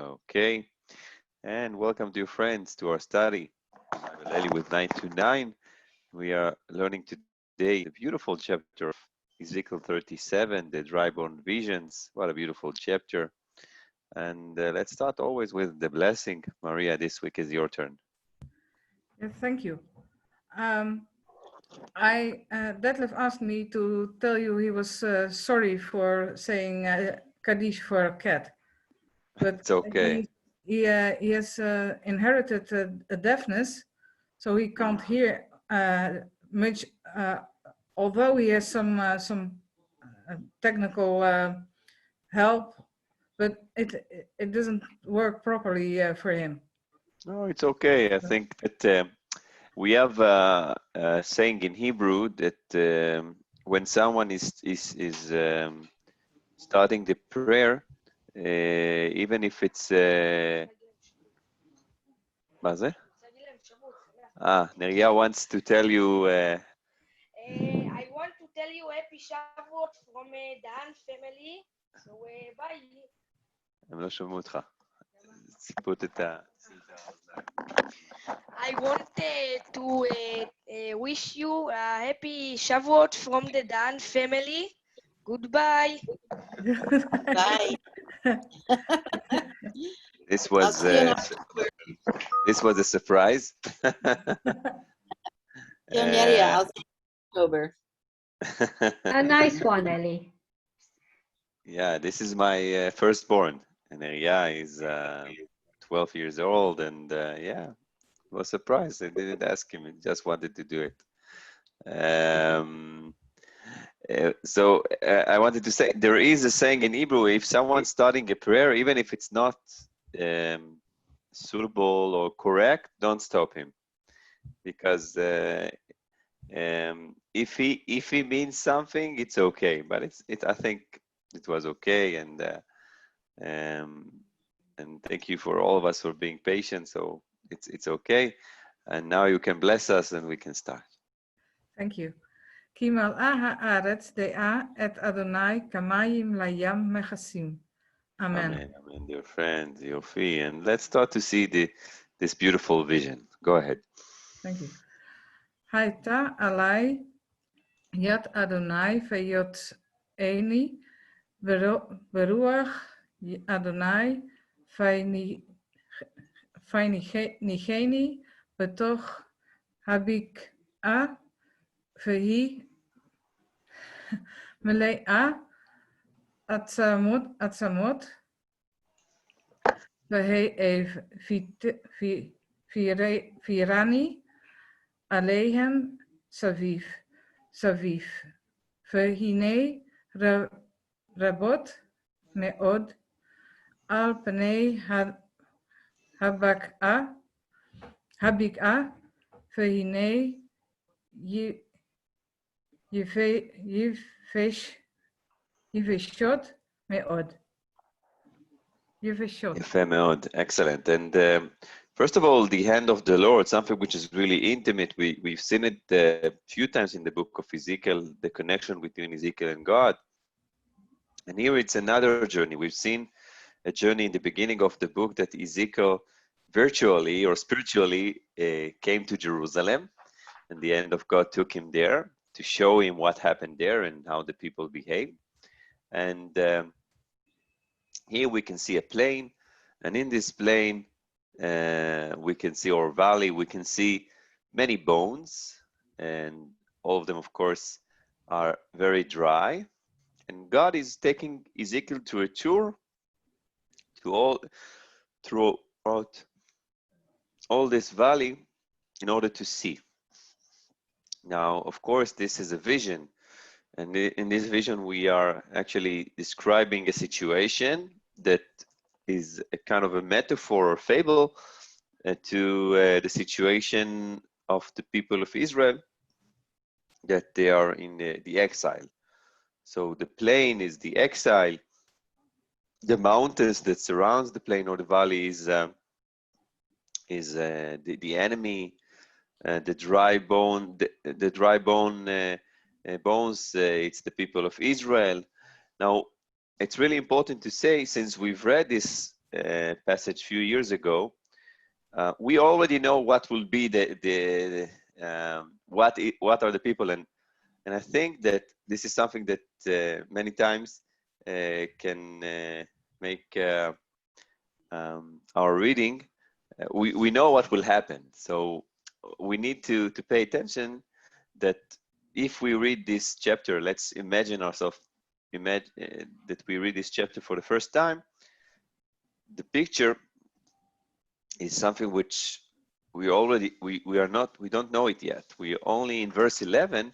Okay, and welcome, dear friends, to our study. Bibleli with 929. We are learning today the beautiful chapter of Ezekiel 37, the dry bone visions. What a beautiful chapter. And let's start always with the blessing. Maria, this week is your turn. Yes, thank you. Detlef asked me to tell you he was sorry for saying Kaddish for a cat, but It's okay. he has inherited a deafness, so he can't hear much. Although he has some technical help, but it doesn't work properly for him. No, it's okay. I think that we have a saying in Hebrew that when someone is starting the prayer, even if it's מה זה? Neria wants to tell you I want to tell you happy Shavuot from Dan family. So bye. הם לא שמעו אותך. ציפות את ה... I want to wish you a happy Shavuot from the Dan family. Goodbye. Bye. This I'll was see you in October. this was a surprise. Yeah, I'll see you in October. A nice one, Ellie. Yeah, this is my firstborn, and Neria is 12 years old, and yeah, was surprised. I didn't ask him; he just wanted to do it. So I wanted to say there is a saying in Hebrew: if someone's starting a prayer, even if it's not suitable or correct, don't stop him, because if he means something, it's okay. But I think it was okay, and thank you for all of us for being patient. So it's okay, and now you can bless us, and we can start. Thank you. Kimal haaretz dea et Adonai kamayim layam mechasim. Amen. Amen, amen, dear friends, Yofi, and let's start to see this beautiful vision. Go ahead. Thank you. Haita alai yat Adonai veyot eni beruach Adonai nigeni betoch habik a vehi melea atzamot vehe virani Alehem Saviv, Vehine Rabot Meod Al Pnei Habik'a, Vehine Yiveshot Meod. Yefé meod. Excellent. And first of all, the hand of the Lord, something which is really intimate. We've seen it a few times in the book of Ezekiel, the connection between Ezekiel and God. And here it's another journey. We've seen a journey in the beginning of the book that Ezekiel virtually or spiritually came to Jerusalem, and the hand of God took him there to show him what happened there and how the people behaved. And here we can see a plain, and in this plain we can see our valley. We can see many bones, and all of them, of course, are very dry. And God is taking Ezekiel to a tour throughout all this valley in order to see. Now, of course, this is a vision, and in this vision we are actually describing a situation that is a kind of a metaphor or fable to the situation of the people of Israel, that they are in the exile. So the plain is the exile. The mountains that surrounds the plain or the valley is the enemy. The dry bone, bones. It's the people of Israel. Now, it's really important to say, since we've read this passage a few years ago, we already know what will be what are the people, and I think that this is something that many times can make our reading. We know what will happen, so we need to pay attention that if we read this chapter, let's imagine ourselves, that we read this chapter for the first time, the picture is something which we don't know it yet. We only in verse 11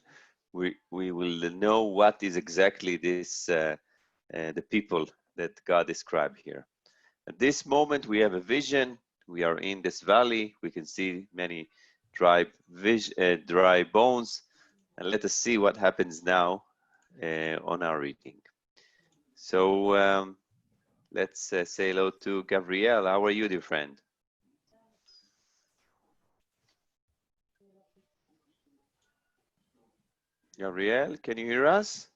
we will know what is exactly this the people that God described here. At this moment we have a vision. We are in this valley. We can see many dry bones, and let us see what happens now on our reading. So let's say hello to Gabrielle. How are you, dear friend? Gabrielle, can you hear us?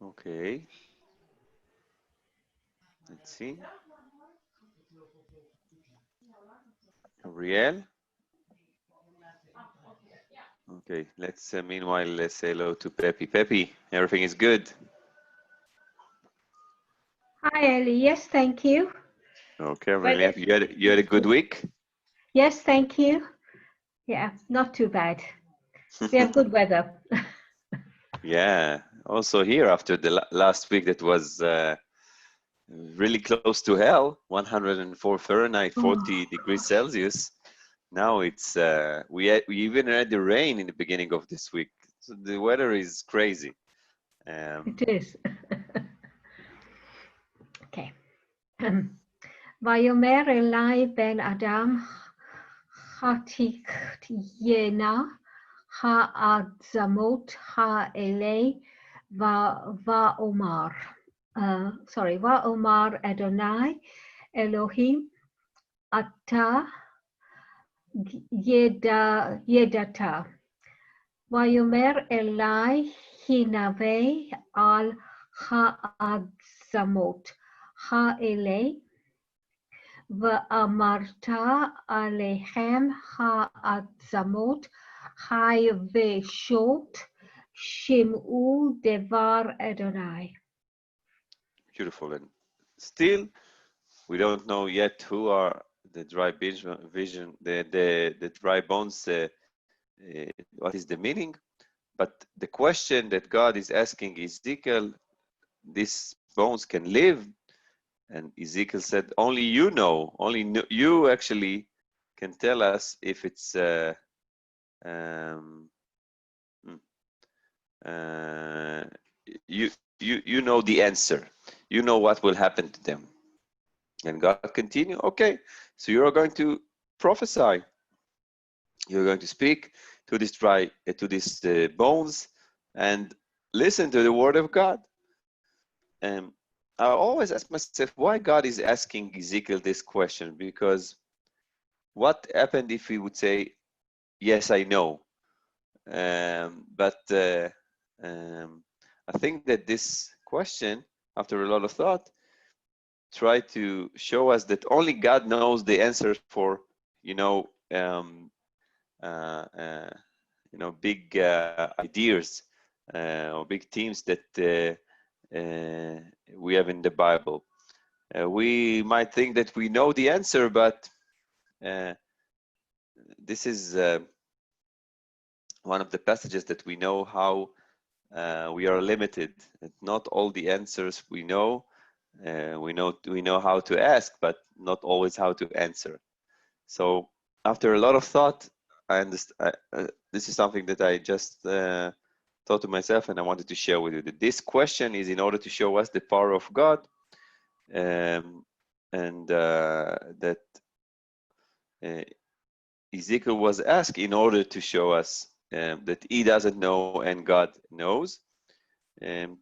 Okay. Let's see. Gabrielle? Okay, let's meanwhile say hello to Peppy. Peppy, everything is good? Hi, Ellie. Yes, thank you. Okay, really happy. You had a good week? Yes, thank you. Yeah, not too bad. We have good weather. Yeah, also here after the last week that was really close to hell, 104 Fahrenheit, 40 degrees Celsius. Now it's we even had the rain in the beginning of this week. So the weather is crazy. It is. Okay. Vayomer Eli ben Adam Hatikiyena Ha'adzamot Ha'elei Va'omar. Va'omar Adonai Elohim Ata Yedata. Vayomer Eli Hinave al Ha'adzamot Ha'elei Va'amarta Alehem Ha'adzamot Hayveshot Shim'u Devar Adonai. Beautiful. And still, we don't know yet who are the dry vision, the dry bones, what is the meaning. But the question that God is asking Ezekiel, these bones can live? And Ezekiel said, only you know, you actually can tell us if it's you know the answer. You know what will happen to them. And God continued, okay, so you're going to prophesy. You're going to speak to this bones and listen to the word of God. And I always ask myself why God is asking Ezekiel this question, because what happened if he would say, yes, I know. But I think that this question, after a lot of thought, try to show us that only God knows the answer for, big ideas or big themes that we have in the Bible. We might think that we know the answer, but this is one of the passages that we know how we are limited. Not all the answers we know. We know how to ask, but not always how to answer. So after a lot of thought, I understand. This is something that I just thought to myself, and I wanted to share with you. That this question is in order to show us the power of God, and that Ezekiel was asked in order to show us that he doesn't know and God knows. If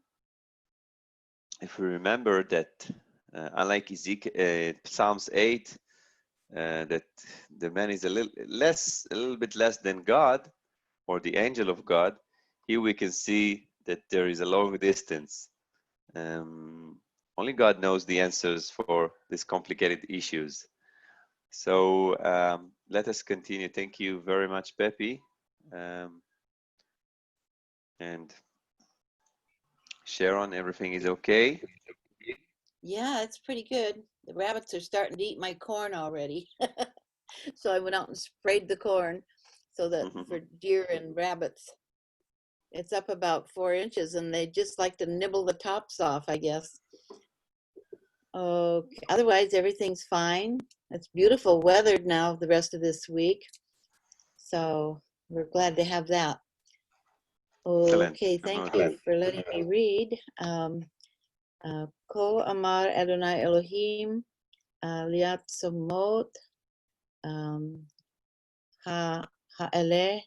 we remember that, unlike Ezekiel, Psalms 8, that the man is a little bit less than God, or the angel of God, here we can see that there is a long distance. Only God knows the answers for these complicated issues. So let us continue. Thank you very much, Pepe. And Sharon, everything is okay? Yeah, it's pretty good. The rabbits are starting to eat my corn already. So I went out and sprayed the corn so that for deer and rabbits. It's up about 4 inches and they just like to nibble the tops off, I guess. Okay. Otherwise, everything's fine. It's beautiful weather now the rest of this week. So we're glad to have that. Okay, thank you for letting me read. Ko Amar Adonai Elohim Liat Somot Ha'eleh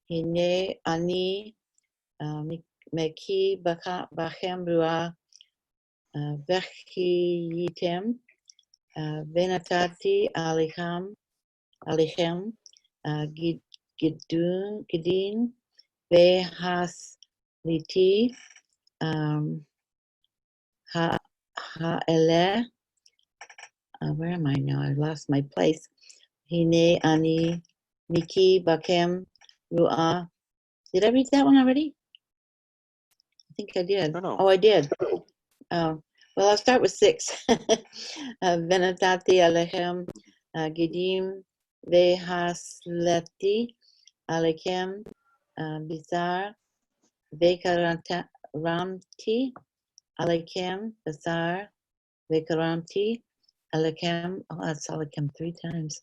Hine Ani Meki Bachem Rua Vechiyitem Venatati Alichem Gidin Vehas Liti Ha'eleh. Where am I now? I lost my place. Hine Ani Miki Bakem Ru'ah. Did I read that one already? I think I did. No. Oh, I did. Oh, well, I'll start with 6. Venatati Alechem Gidim Vehasleti Alechem Bizar Vekaramti Alechem Bizar Vekaramti Alechem. Oh, that's Alechem 3 times.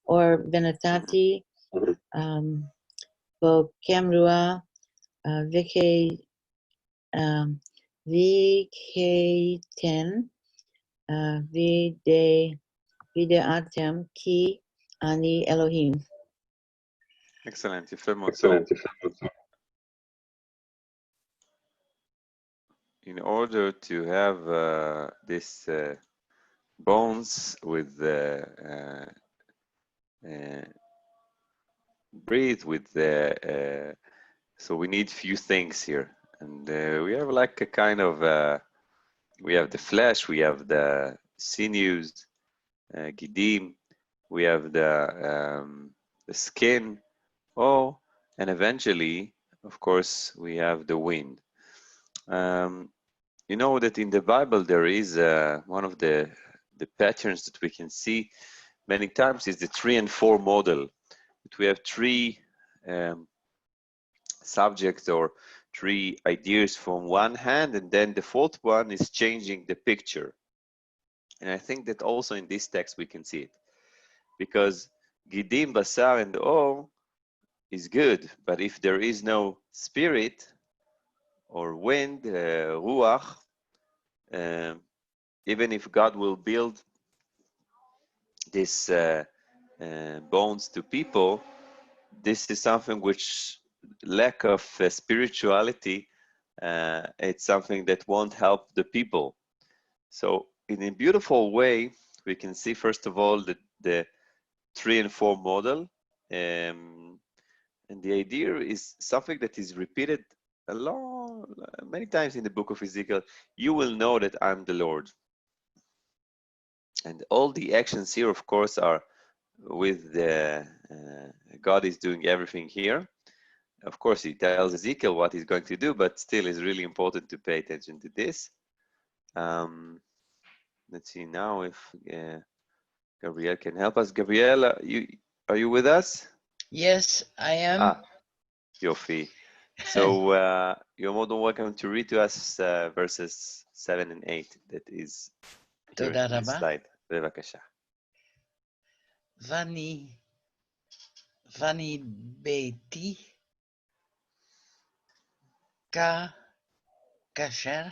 Or Venatati Bokem Ruah Vike Vikeiten Videatem Ki Ani Elohim. Excellent. יפה מאוד. So, in order to have this bones with breathe with so we need few things here, and we have like a kind of we have the flesh, we have the sinews, gidim, we have the skin, and eventually, of course, we have the wind. You know that in the Bible there is one of the patterns that we can see many times is the 3 and 4 model. That we have 3 subjects or 3 ideas from one hand, and then the 4th one is changing the picture. And I think that also in this text we can see it, because Gidim, Basar, and O is good, but if there is no spirit or wind, Ruach, even if God will build these bones to people, this is something which lack of spirituality, it's something that won't help the people. So in a beautiful way, we can see first of all the 3 and 4 model, and the idea is something that is repeated many times in the book of Ezekiel. You will know that I'm the Lord. And all the actions here, of course, are with God is doing everything here. Of course, he tells Ezekiel what he's going to do, but still it's really important to pay attention to this. Let's see now if Gabriel can help us. Gabriel, are you with us? Yes, I am. Yofi. So you're more than welcome to read to us verses 7 and 8. That is here תודה in this רבה. slide. בבקשה. ואני ביתי כאשר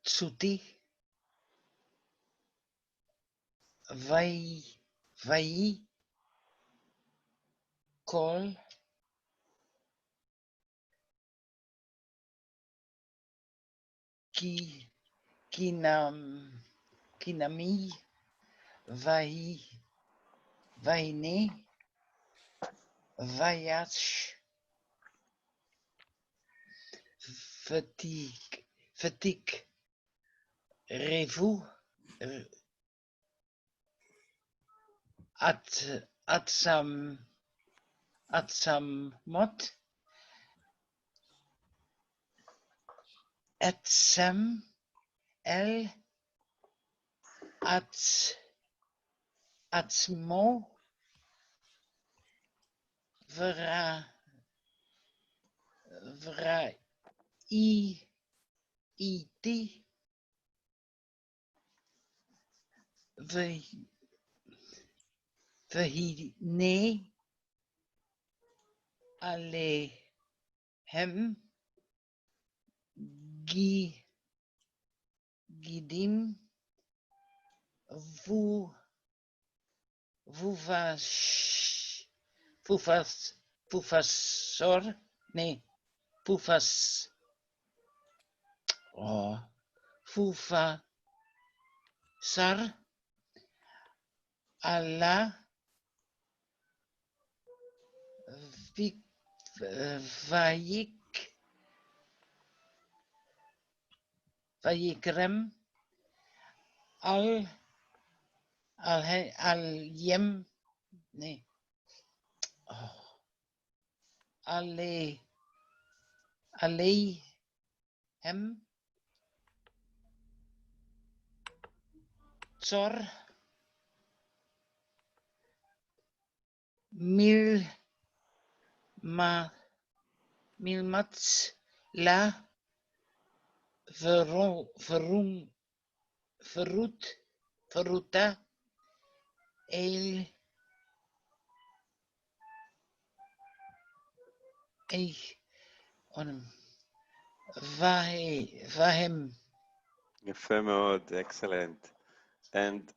צותי ויהי כל כנמי והנה Vayash. Fatigue. Revu. Atsamot. Atsam. El. Atsmo. Vra. Iti. Vahine. Alehem. Gidim. Pufasor. Nee. Pufas. Oh. Fufasar. Allah. Vayikrem. Al-Yem. Nee. Oh. Aleihem. Tzor. Milmats. La. Veruta. El. Vahem. יפה מאוד, excellent. And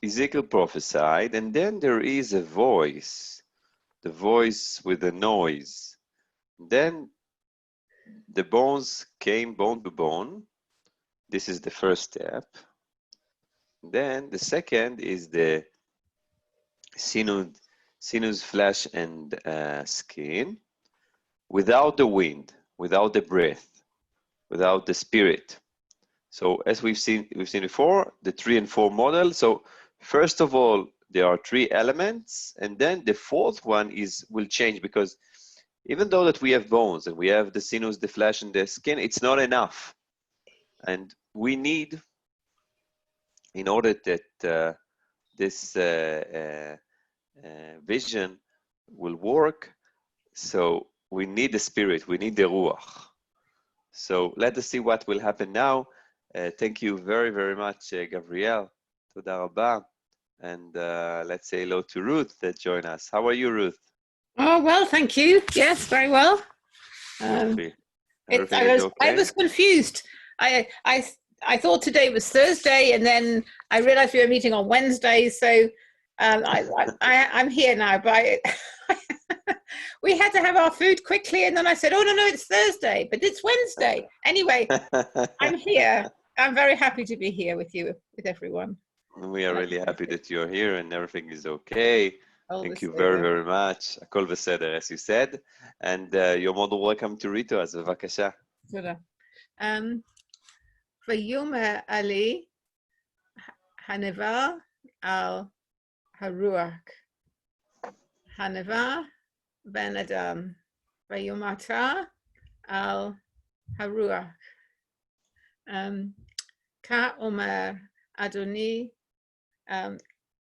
Ezekiel prophesied, and then there is a voice, the voice with the noise. Then the bones came bone to bone. This is the first step. Then the second is the sinews, flesh, and skin, without the wind, without the breath, without the spirit. So as we've seen before, the 3 and 4 model. So first of all, there are 3 elements, and then the 4th one will change, because even though that we have bones and we have the sinews, the flesh, and the skin, it's not enough. And we need, in order that this vision will work, so we need the spirit, we need the ruach. So let us see what will happen now. Thank you very, very much, Gabriel. Toda rabba. And let's say hello to Ruth that joined us. How are you, Ruth? Oh, well, thank you. Yes, very well. Everything I is okay? was confused. I thought today was Thursday, and then I realized we were meeting on Wednesday. So I'm here now. But we had to have our food quickly, and then I said, "Oh no, it's Thursday, but it's Wednesday." Anyway, I'm here. I'm very happy to be here with you, with everyone. We are really happy that you're here and everything is okay. Thank you very, very much. הכל בסדר, as you said. And you're more than welcome to read to us. בבקשה. תודה. ויאמר עלי הנבא על הרוח. הנבא בן אדם. ויאמרת על הרוח. כאומר אדוני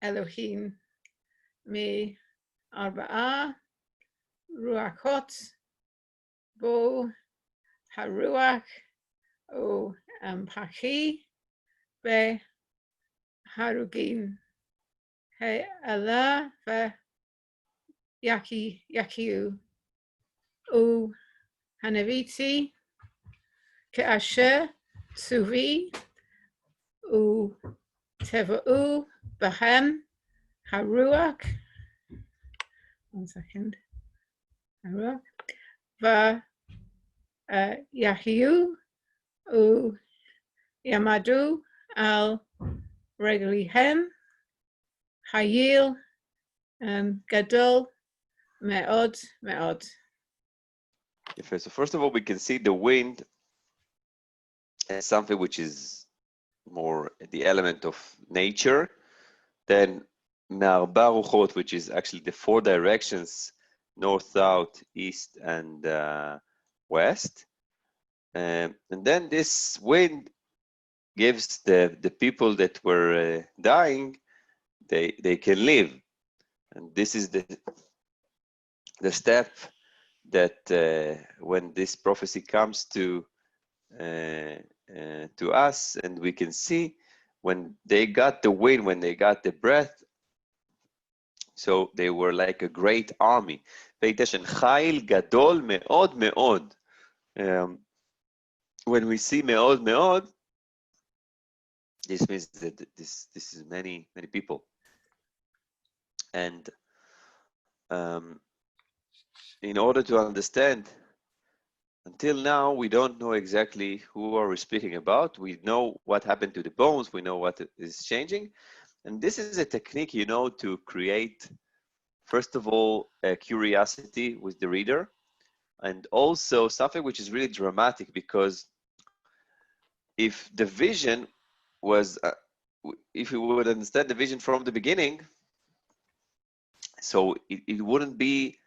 אלוהים מארבעה רוחות בו הרוח פחי והרוגים העלה ויקיעו הנביתי כאשר צווי ותבעו בהם הרוח, הרוח, ויחיו ויעמדו על רגליהם, חיל גדול Me'od, me'od. So first of all, we can see the wind as something which is more the element of nature. Then me'arba ruchot, which is actually the four directions, north, south, east, and west. And then this wind gives the people that were dying, they can live. And this is the step that when this prophecy comes to us, and we can see when they got the wind, when they got the breath, so they were like a great army. Pay attention, chayil gadol me'od me'od. When we see me'od me'od, this means that this is many people. And in order to understand, until now, we don't know exactly who are we speaking about. We know what happened to the bones. We know what is changing. And this is a technique, you know, to create, first of all, a curiosity with the reader, and also something which is really dramatic, because if the vision was, if we would understand the vision from the beginning, so it wouldn't be,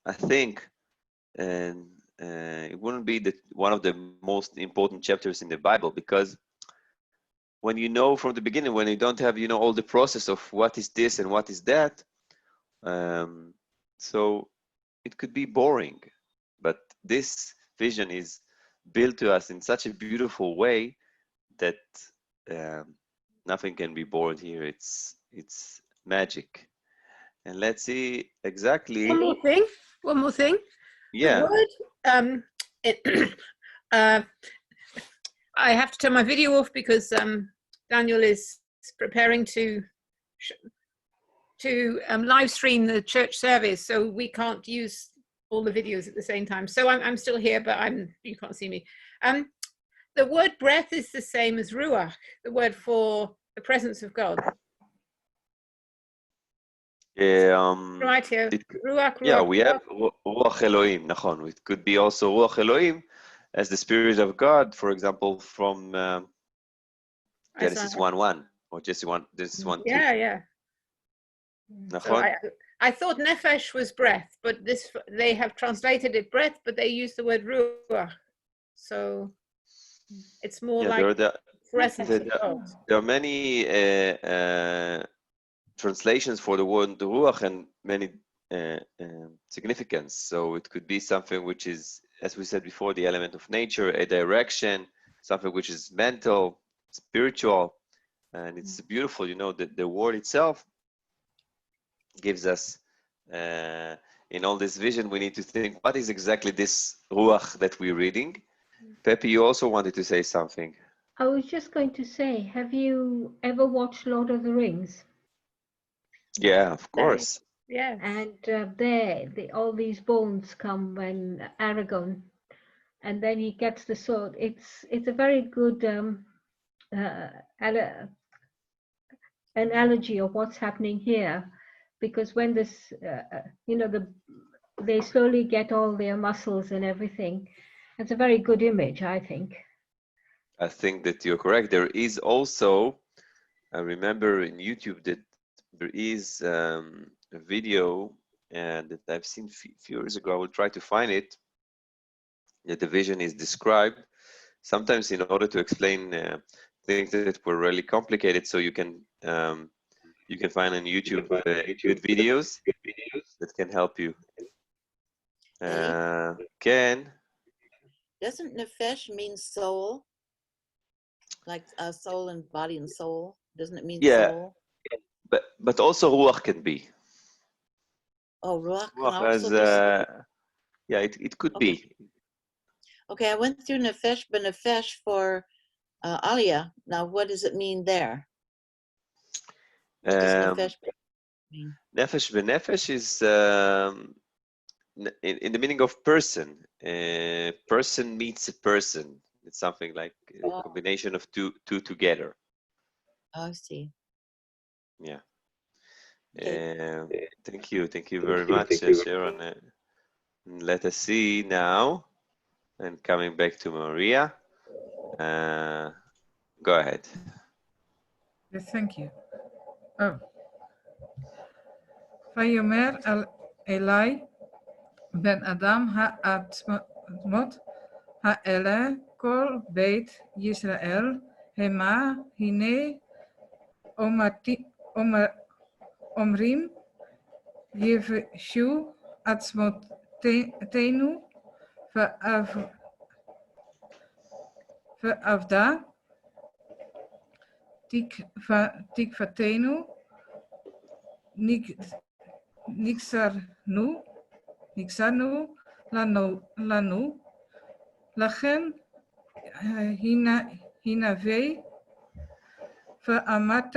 I think, and it wouldn't be one of the most important chapters in the Bible, because when you know from the beginning, when you don't have, you know, all the process of what is this and what is that, so it could be boring. But this vision is built to us in such a beautiful way that nothing can be bored here. It's magic. And let's see exactly. One more thing. Yeah. The word, I have to turn my video off because Daniel is preparing to live stream the church service, so we can't use all the videos at the same time. So I'm still here, but you can't see me. The word breath is the same as ruach, the word for the presence of God. Right here, ruach. Yeah, we have ruach Elohim. Nachon. It could be also ruach Elohim as the spirit of God, for example, from Genesis 1:1 or Genesis 1:2. Yeah. So I thought nefesh was breath, but they have translated it breath, but they use the word ruach. So it's more like presence of God. There are many translations for the word ruach and many significance. So it could be something which is, as we said before, the element of nature, a direction, something which is mental, spiritual, and it's beautiful. You know, the word itself gives us, in all this vision, we need to think, what is exactly this ruach that we're reading? Pepe, you also wanted to say something. I was just going to say, have you ever watched Lord of the Rings? Yeah, of course. Yeah. And all these bones come when Aragorn, and then he gets the sword. It's a very good analogy of what's happening here, because when this, they slowly get all their muscles and everything. It's a very good image, I think. I think that you're correct. There is also, I remember in YouTube that there is a video that I've seen a few years ago. I will try to find it. That the vision is described. Sometimes in order to explain things that were really complicated, so you can find on YouTube good videos that can help you. Ken? Doesn't nefesh mean soul? Like soul and body and soul? Doesn't it mean soul? But also ruach can be. Oh, ruach can Ruach also has, yeah, it could be. Okay, I went through nefesh benefesh for Aliyah. Now, what does it mean there? What does nefesh mean? Nefesh benefesh is in the meaning of person. Person meets a person. It's something like a combination of two together. Oh, I see. Yeah. Thank you very much, Sharon. Let us see now, and coming back to Maria. Go ahead. Yes, thank you. Oh. ויאמר אלי בן אדם העצמות האלה כל בית ישראל המה הנה אומרים יבשו עצמותינו ואבדה תקוותנו נגזרנו לנו לכן הנבא ואמרת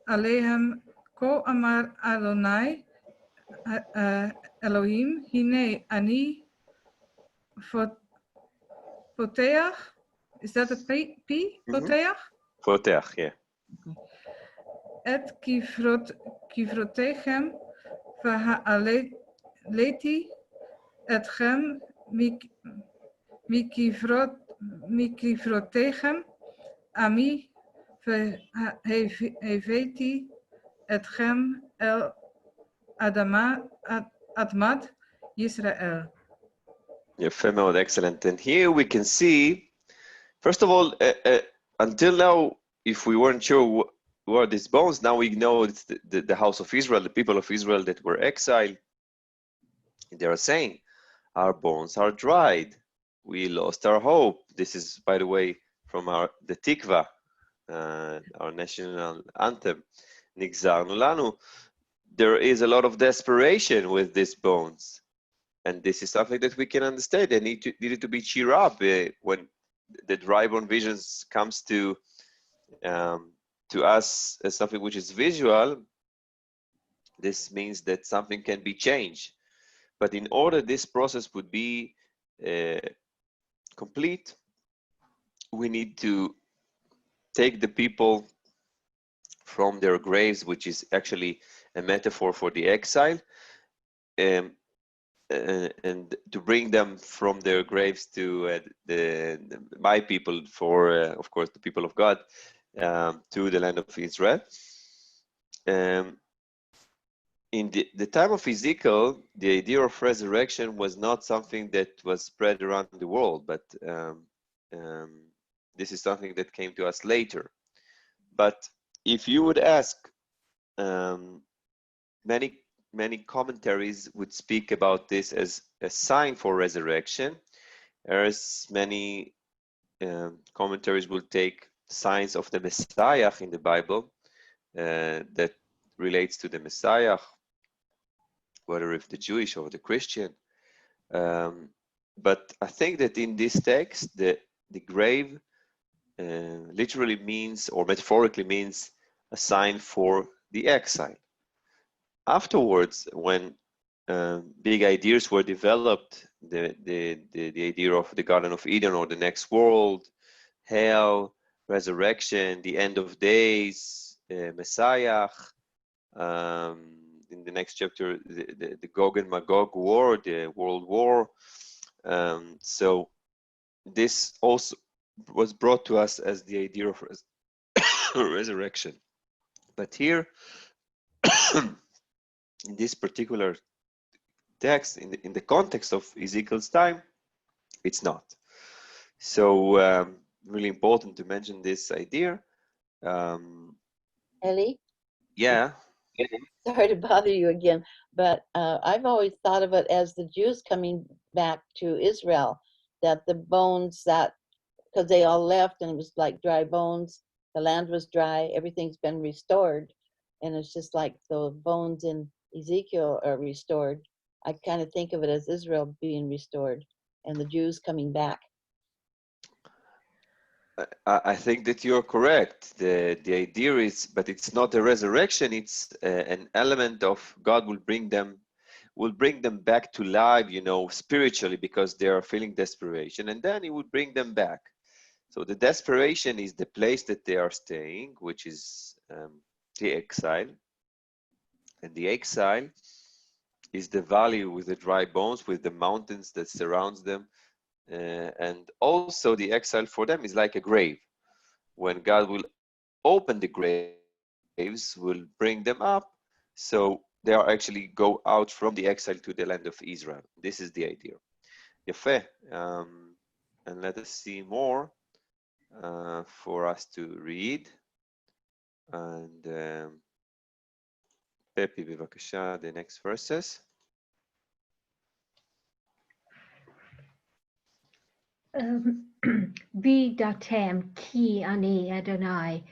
עליהם כה אמר אדוני אלוהים הנה אני פותח, is that a P? פותח? פותח, yeah. את קברותיכם והעליתי אתכם מקברותיכם עמי והבאתי אתכם אל אדמת ישראל. יפה מאוד, excellent. And here we can see, first of all, until now, if we weren't sure who are these bones, now we know it's the house of Israel, the people of Israel that were exiled. They are saying, our bones are dried. We lost our hope. This is, by the way, from the Tikva, our national anthem. Nigzarnu lanu. There is a lot of desperation with these bones. And this is something that we can understand. They needed to be cheered up when the dry bone visions comes to us as something which is visual. This means that something can be changed. But in order this process would be complete, we need to take the people from their graves, which is actually a metaphor for the exile, and to bring them from their graves to my people, for of course the people of God, to the land of Israel. In the time of Ezekiel, the idea of resurrection was not something that was spread around the world, but this is something that came to us later. But if you would ask, many commentaries would speak about this as a sign for resurrection, whereas many commentaries will take signs of the Messiah in the Bible that relates to the Messiah, whether it's the Jewish or the Christian. But I think that in this text, the grave literally means, or metaphorically means, a sign for the exile. Afterwards, when big ideas were developed, the idea of the Garden of Eden or the next world, hell, resurrection, the end of days, Messiah, in the next chapter, the Gog and Magog war, the World War. So this also was brought to us as the idea of resurrection. But here, in this particular text, in the context of Ezekiel's time, it's not. So really important to mention this idea. Ellie? Yeah. Sorry to bother you again, but I've always thought of it as the Jews coming back to Israel, that the bones that, because they all left and it was like dry bones, the land was dry, everything's been restored, and it's just like the bones in Ezekiel are restored. I kind of think of it as Israel being restored and the Jews coming back. I think that you're correct. The idea is, but it's not a resurrection. It's an element of God will bring them back to life, spiritually, because they are feeling desperation, and then He would bring them back. So the desperation is the place that they are staying, which is the exile. And the exile is the valley with the dry bones, with the mountains that surrounds them. And also the exile for them is like a grave. When God will open the graves, will bring them up, so they are actually go out from the exile to the land of Israel. This is the idea. Yafeh. And let us see more for us to read. And Pepi, bevakasha, the next verses. וידעתם כי אני אדוני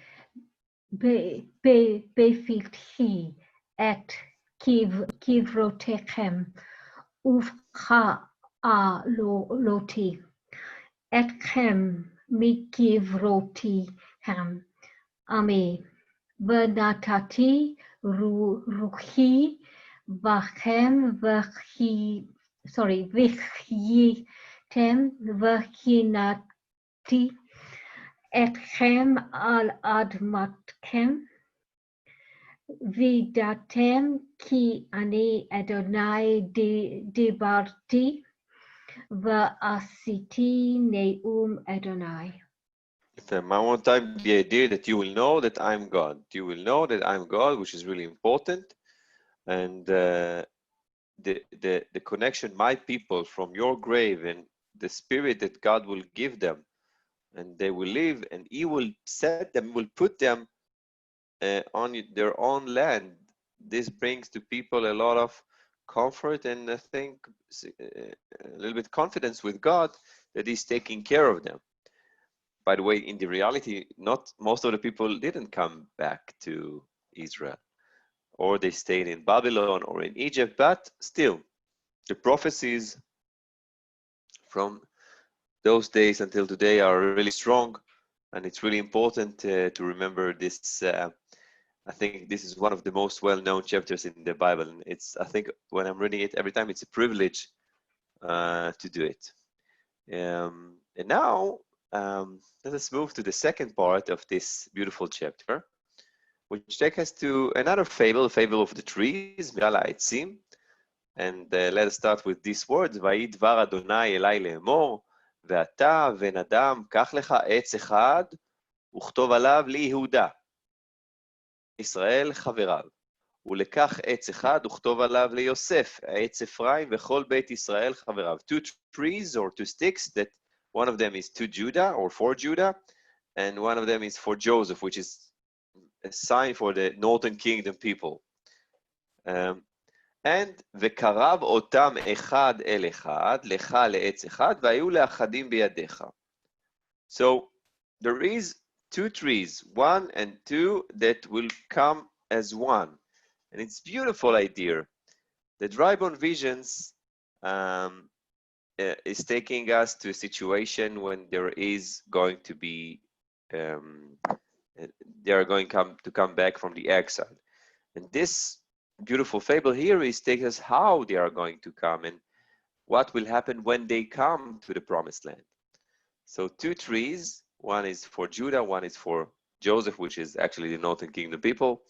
בפתחי את קברותיכם ובכלותי אתכם מקברותיכם עמי ונתתי רוחי בכם וחייתם והנתי אתכם על אדמתכם וידעתם כי אני אדוני דיברתי ועשיתי נאום אדוני. One more time, the idea that you will know that I'm God. You will know that I'm God, which is really important. And the connection, my people, from your grave and the spirit that God will give them, and they will live, and He will set them, will put them on their own land. This brings to people a lot of comfort and I think a little bit confidence with God that He's taking care of them. By the way, in the reality, not most of the people didn't come back to Israel, or they stayed in Babylon or in Egypt, but still, the prophecies from those days until today are really strong, and it's really important to remember this. I think this is one of the most well-known chapters in the Bible. And I think when I'm reading it every time, it's a privilege to do it. And now, let us move to the second part of this beautiful chapter, which takes us to another fable, fable of the trees, and let us start with these words, ויהי דבר אדוני אלי לאמור, ואתה בן אדם, קח לך עץ אחד, וכתוב עליו ליהודה, ישראל חבריו, ולקח עץ אחד, וכתוב עליו ליוסף, עץ אפרים, וכל בית ישראל חבריו. Two trees or two sticks that one of them is to Judah or for Judah, and one of them is for Joseph, which is a sign for the northern kingdom people. And וקרב אותם אחד אל אחד, לך לעץ אחד, והיו לאחדים בידיך. So there is two trees, one and two, that will come as one. And it's a beautiful idea. The dry bone visions is taking us to a situation when there is going to be, they are going to come back from the exile. And this beautiful fable here is taking us how they are going to come and what will happen when they come to the promised land. So two trees, one is for Judah, one is for Joseph, which is actually the northern kingdom people,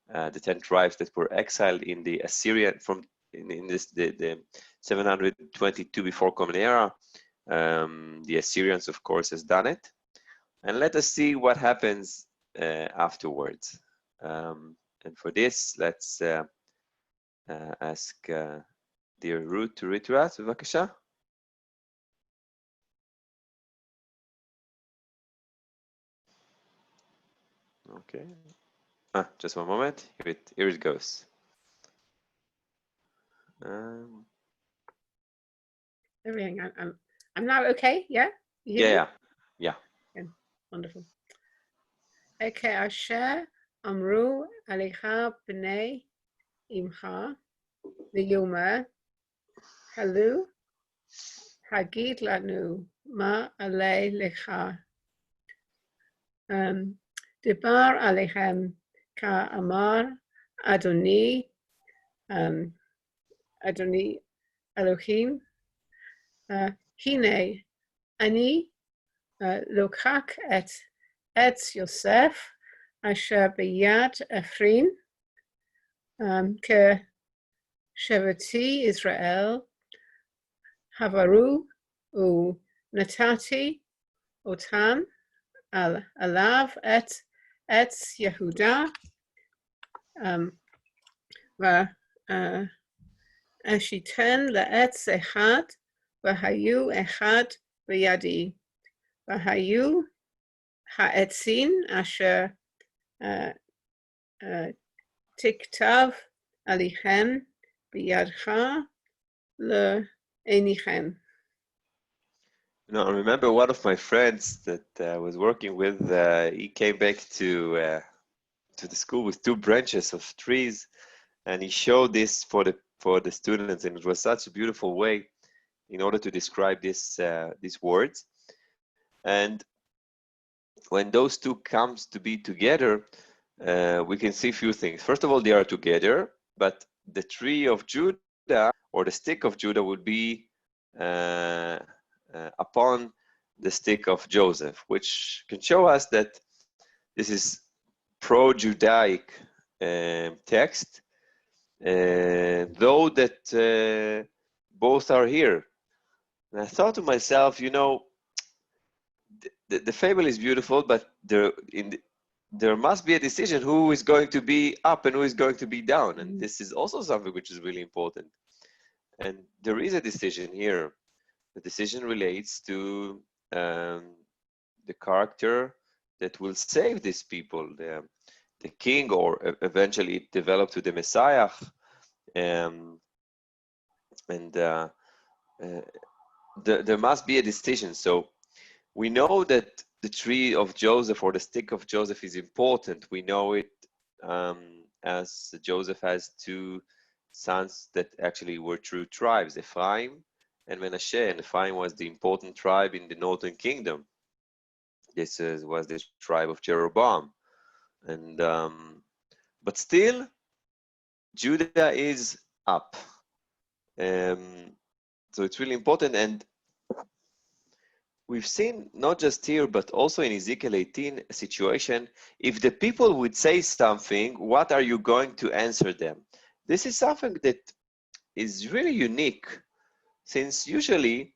the 10 tribes that were exiled in the Assyrian the 722 before Common Era. The Assyrians, of course, has done it. And let us see what happens afterwards. And for this, let's ask dear Ruth to read to us, bevakasha. Okay. Just one moment. Here it goes. Everything. I'm now okay. Yeah. Yeah. Okay, wonderful. Okay, Asher Amru Alecha B'nei Imcha V'yomer Halu Hagid Lanu Ma Alei Lecha Debar Alechem Ka Amar Adoni Adoni Elohim Hine Ani Lokak et Yosef Asher B'yad Ephraim כשבטי ישראל, חברו ונתתי אותם עליו את עץ יהודה, ואשיתן לעץ אחד, והיו אחד בידי, והיו העצים אשר תכתב עליהם בידך לעיניכם. I remember one of my friends that I was working with, he came back to the school with 2 branches of trees, and he showed this for the students, and it was such a beautiful way in order to describe these words. And when those 2 comes to be together, we can see a few things. First of all, they are together, but the tree of Judah or the stick of Judah would be upon the stick of Joseph, which can show us that this is pro-Judaic text, though that both are here. And I thought to myself, you know, the fable is beautiful, but there must be a decision who is going to be up and who is going to be down. And this is also something which is really important. And there is a decision here. The decision relates to the character that will save these people, the king, or eventually it developed to the Messiah. There must be a decision. So we know that the tree of Joseph or the stick of Joseph is important. We know it as Joseph has 2 sons that actually were true tribes, Ephraim and Manasseh. And Ephraim was the important tribe in the northern kingdom. This was the tribe of Jeroboam. And but still, Judah is up. So it's really important. And we've seen not just here, but also in Ezekiel 18, a situation, if the people would say something, what are you going to answer them? This is something that is really unique, since usually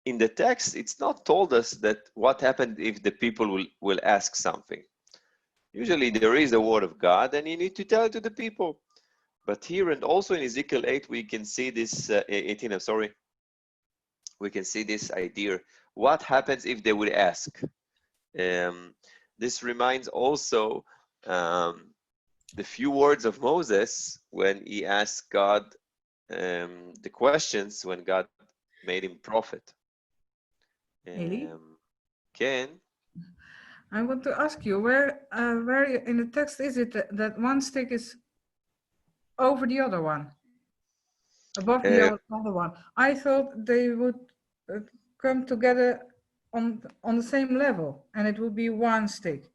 in the text, it's not told us that what happened if the people will ask something. Usually there is the word of God and you need to tell it to the people. But here and also in Ezekiel 8, we can see this, 18, I'm sorry, we can see this idea. What happens if they would ask? This reminds also the few words of Moses when he asked God the questions when God made him prophet. Eli? Ken? I want to ask you, where in the text is it that one stick is over the other one, above the other one? I thought they would come together on the same level, and it would be one stick.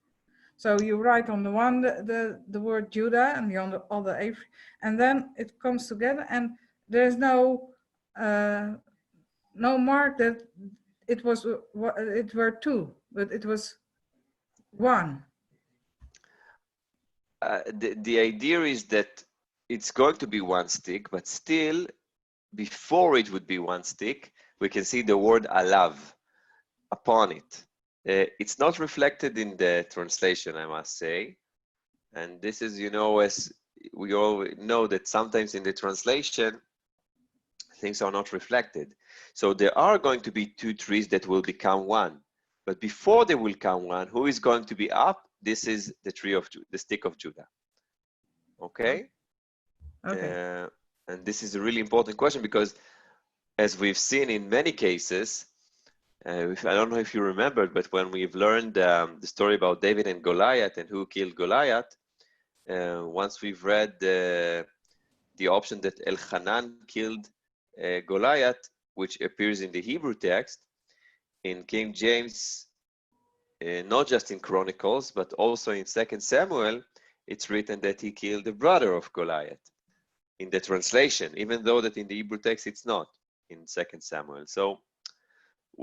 So you write on the one the word Judah, and the on the other Ephraim, and then it comes together, and there's no mark that it were 2, but it was 1. The idea is that it's going to be one stick, but still, before it would be one stick, we can see the word alav upon it. It's not reflected in the translation, I must say. And this is, you know, as we all know that sometimes in the translation, things are not reflected. So there are going to be 2 trees that will become one. But before they will come one, who is going to be up? This is the tree of the stick of Judah. Okay? Okay. And this is a really important question because as we've seen in many cases, I don't know if you remember, but when we've learned the story about David and Goliath and who killed Goliath, once we've read the option that Elchanan killed Goliath, which appears in the Hebrew text, in King James, not just in Chronicles, but also in 2 Samuel, it's written that he killed the brother of Goliath in the translation, even though that in the Hebrew text it's not in 2 Samuel. So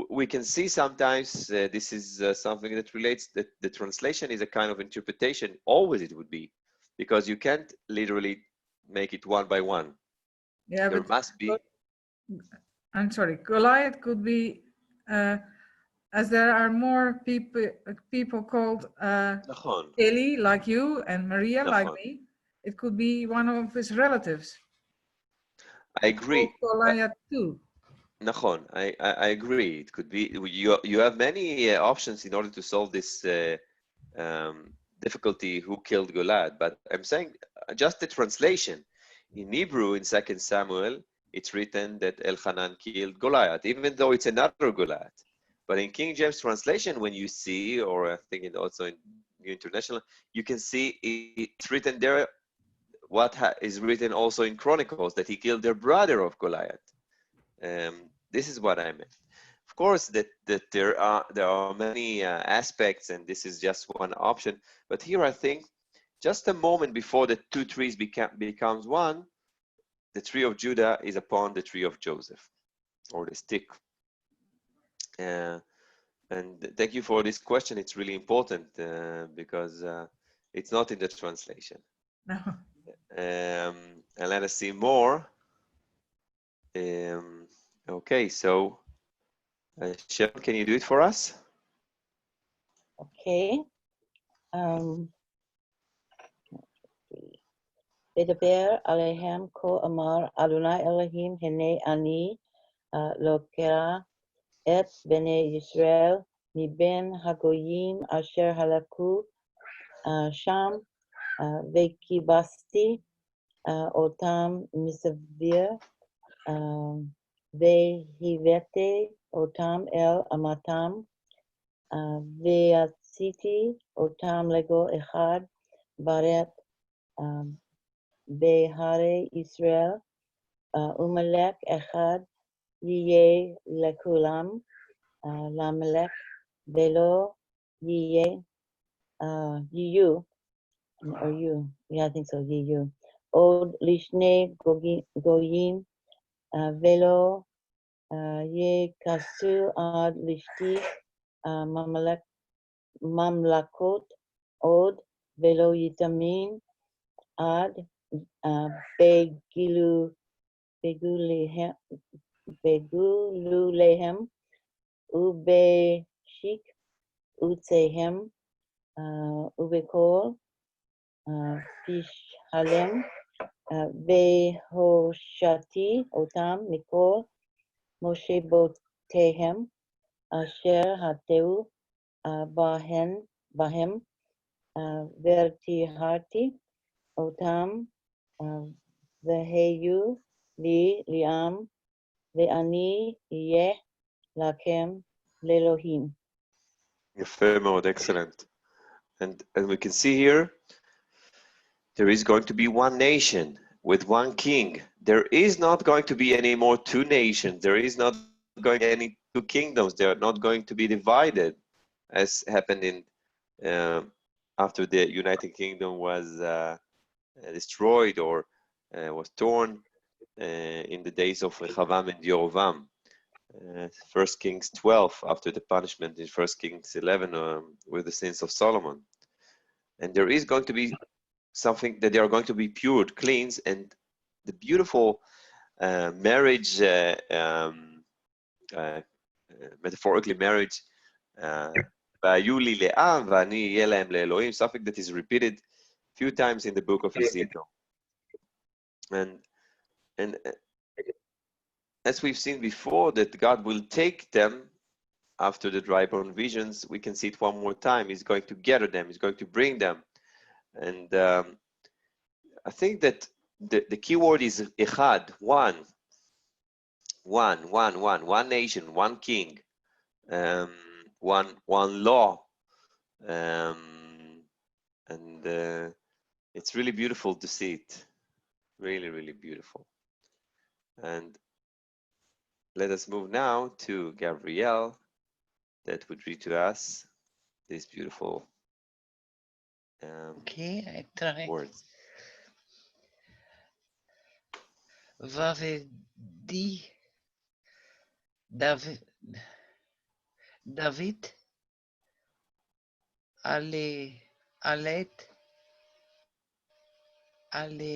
we can see sometimes this is something that relates that the translation is a kind of interpretation, always it would be, because you can't literally make it one by one. Yeah, There but must be. I'm sorry. Goliath could be, as there are more people called נכון, Eli, like you, and Maria, like נכון. me. It could be one of his relatives. I agree. Called Goliath too. Nahon, I agree. It could be you have many options in order to solve this difficulty. Who killed Goliath? But I'm saying just the translation in Hebrew in 2 Samuel, it's written that Elchanan killed Goliath, even though it's another Goliath. But in King James translation, when you see, or I think it also in New International, you can see it's written there. What is written also in Chronicles that he killed their brother of Goliath. This is what I meant. Of course, that there are many aspects, and this is just one option. But here, I think, just a moment before the two trees becomes one, the tree of Judah is upon the tree of Joseph, or the stick. And thank you for this question. It's really important because it's not in the translation. No. And let us see more. Okay, so Sharon, can you do it for us? Okay. Bedaber Alehem Ko Amar Adonai Elohim Hene Ani Lokera Et Bene Yisrael Miben Hagoyim Asher Halaku Sham Vekibasti Otam Misavir Vehivete Otam El Amatam Veatziti Otam Lego Echad Baret Behare Israel Umalek Echad Yiye Lekulam Lamelech Velo Yiye Yiyu or you, yeah, I think so, Yiyu Od Lishne Goyim Velo Ye Kasu Ad Lishti Mamlakot Od Velo Yitamin Ad Begululehem Ubeshik Utsehem Ubekol Pishalem Vehoshati Otam Mikol Moshe Botehem Asher Hateu Bahem Vertiharti Otam Veheyu Li Liam Ve'ani Yeh Lakem Lelohim. Yefé מאוד, excellent. And we can see here, there is going to be one nation with one king. There is not going to be any more two nations. There is not going to be any two kingdoms. They are not going to be divided, as happened in after the United Kingdom was destroyed or was torn in the days of Rehavam and Yerovam. 1 Kings 12, after the punishment in 1 Kings 11 with the sins of Solomon. And there is going to be something that they are going to be pure, cleansed, and the beautiful marriage, metaphorically marriage, something that is repeated a few times in the book of Ezekiel. And as we've seen before, that God will take them after the dry bone visions. We can see it one more time. He's going to gather them. He's going to bring them. And I think that the key word is echad, one nation, one king, one law. And it's really beautiful to see it. Really, really beautiful. And let us move now to Gabrielle, that would read to us these beautiful Okay, I try. words. Vavedi David Ale Alet עליהם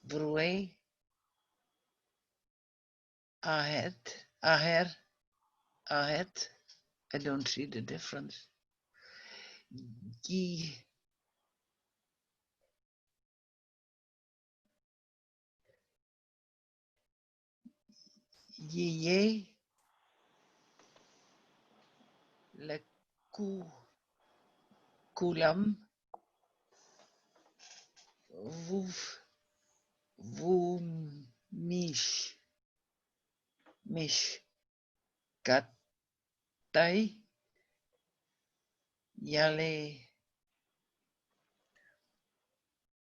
ברואי ahead. I don't see the difference. Ye le kulam vu mish katai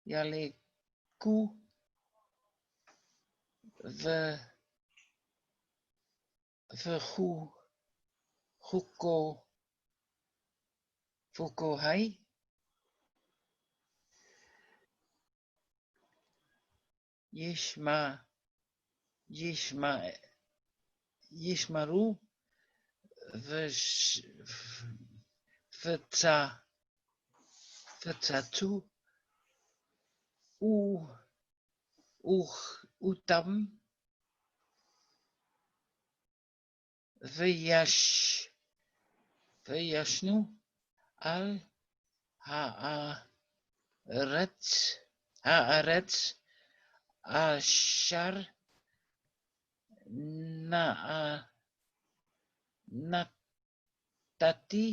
yale ku fuko hai yishmaru v'tzatu utam v'yashnu al haaretz ashar natati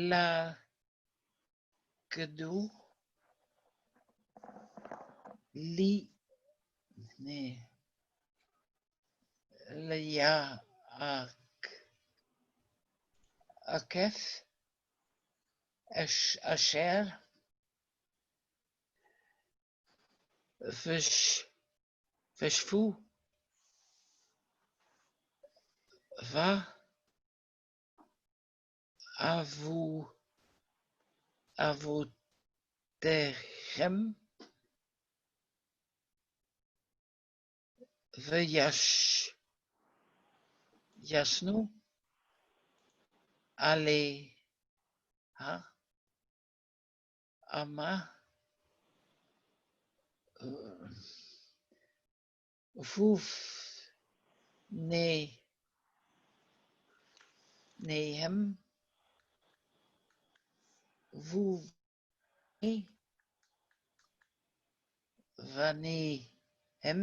la kedu li akef asher v'shvu va avotechem v'yashnu aleha ama vuf nehem vuv vanehem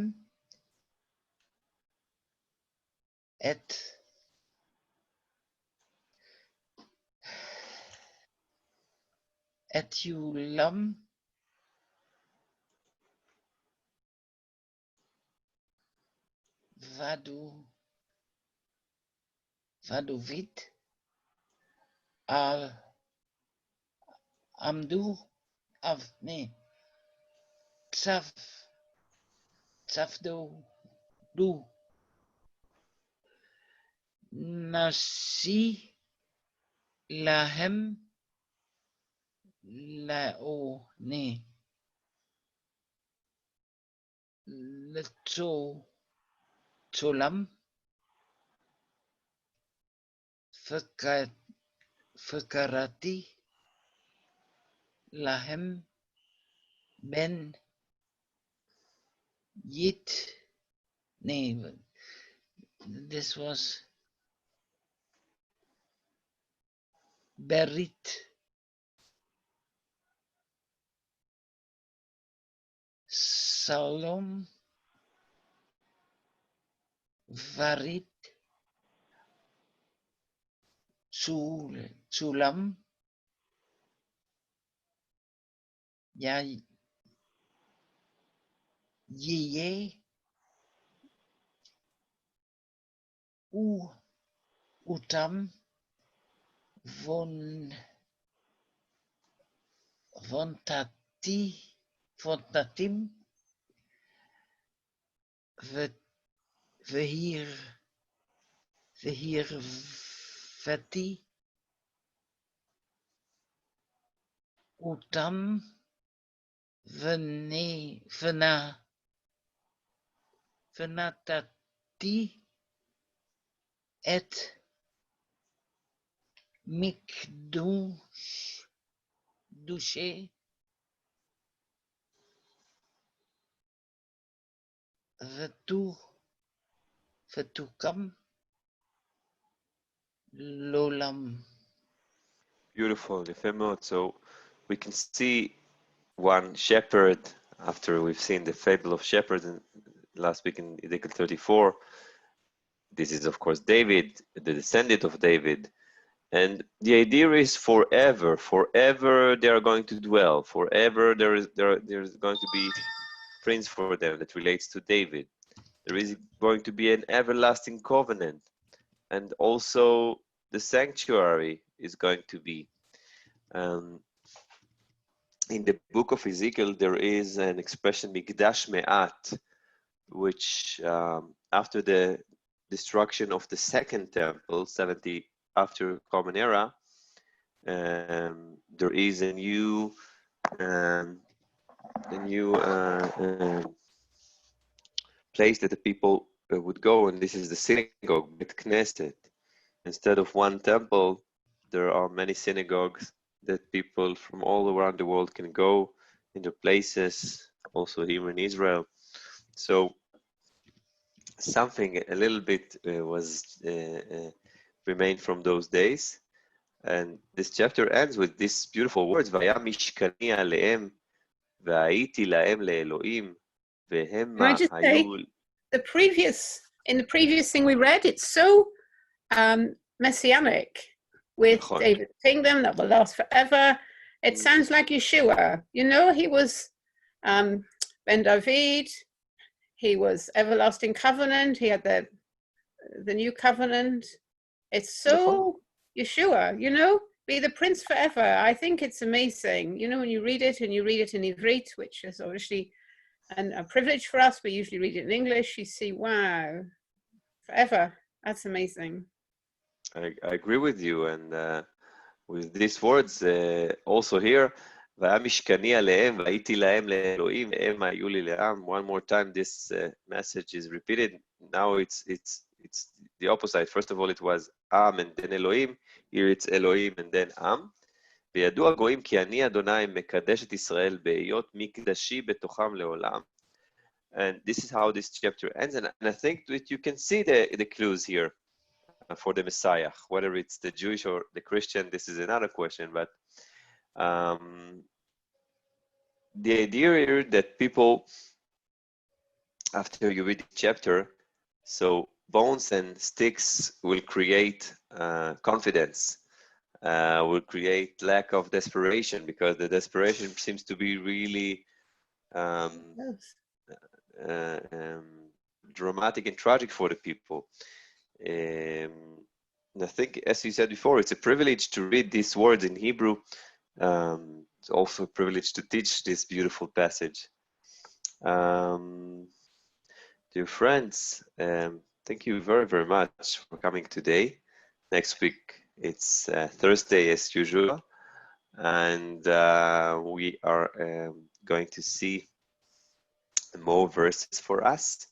et yulam vaduvit al amdu tsafdo du nasi lahem laone letzolam fakarati lahem ben yit this was berit salom varit sulam ya ye utam vontatim vehir veti utam venatati את מקדוש דושי ותוקם לעולם. Beautiful, יפה מאוד. So we can see one shepherd after we've seen the fable of shepherds in, last week in Ezekiel 34. This is, of course, David, the descendant of David. And the idea is forever, forever they are going to dwell, forever there's going to be prince for them that relates to David. There is going to be an everlasting covenant. And also the sanctuary is going to be. In the book of Ezekiel, there is an expression, Mikdash Me'at, which after the destruction of the second temple, 70 after Common Era, there is a new place that the people would go, and this is the synagogue, Bet Knesset. Instead of one temple, there are many synagogues that people from all around the world can go in their places, also here in Israel. So something a little bit was remained from those days. And this chapter ends with these beautiful words, והיה משכני עליהם, והייתי להם לאלוהים, Can I והמה just say, היו... in the previous thing we read, it's so messianic with נכון. David's kingdom that will last forever. It sounds like Yeshua. You know, he was Ben David. He was everlasting covenant. He had the new covenant. It's so Yeshua, you know, be the prince forever. I think it's amazing. You know, when you read it and you read it in Ivrit, which is obviously a privilege for us, we usually read it in English, you see, wow, forever. That's amazing. I agree with you. And with these words, also here, והיה משכני עליהם, והייתי להם לאלוהים, והם היו לי לעם. One more time, this message is repeated. Now it's the opposite. First of all, it was עם and then אלוהים. Here it's אלוהים and then עם. וידוע הגויים כי אני אדוני מקדש את ישראל בהיות מקדשי בתוכם לעולם. And this is how this chapter ends. And I think that you can see the clues here for the Messiah, whether it's the Jewish or the Christian. This is another question, but the idea here that people, after you read the chapter, so bones and sticks will create confidence, will create lack of desperation, because the desperation seems to be really dramatic and tragic for the people. And I think, as you said before, it's a privilege to read these words in Hebrew. It's also a privilege to teach this beautiful passage. Dear friends, thank you very, very much for coming today. Next week, it's Thursday as usual. And we are going to see more verses for us.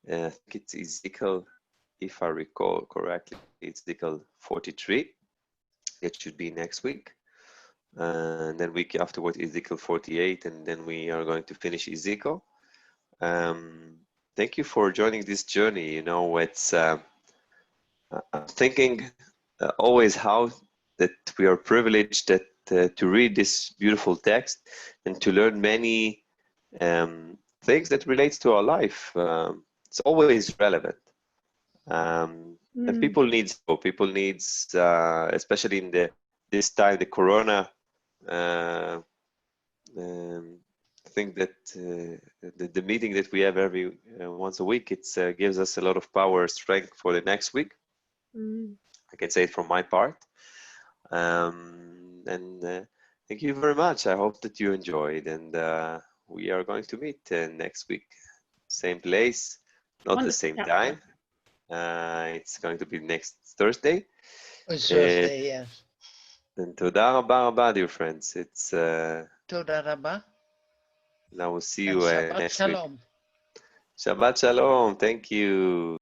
I think it's Ezekiel, if I recall correctly, it's Ezekiel 43. It should be next week. And then week afterward, Ezekiel 48, and then we are going to finish Ezekiel. Thank you for joining this journey. You know, it's I'm thinking always how that we are privileged that to read this beautiful text and to learn many things that relates to our life. It's always relevant. And people needs hope. People needs, especially in this time, the Corona. I think that the meeting that we have every once a week, it gives us a lot of power, strength for the next week. I can say it from my part. And thank you very much. I hope that you enjoyed, and we are going to meet next week, same place, not the same time. It's going to be next Thursday. It's Thursday, yes. And תודה רבה רבה, dear friends. It's תודה רבה. now we'll see And you Shabbat next Shalom. week. Shabbat Shalom. Thank you.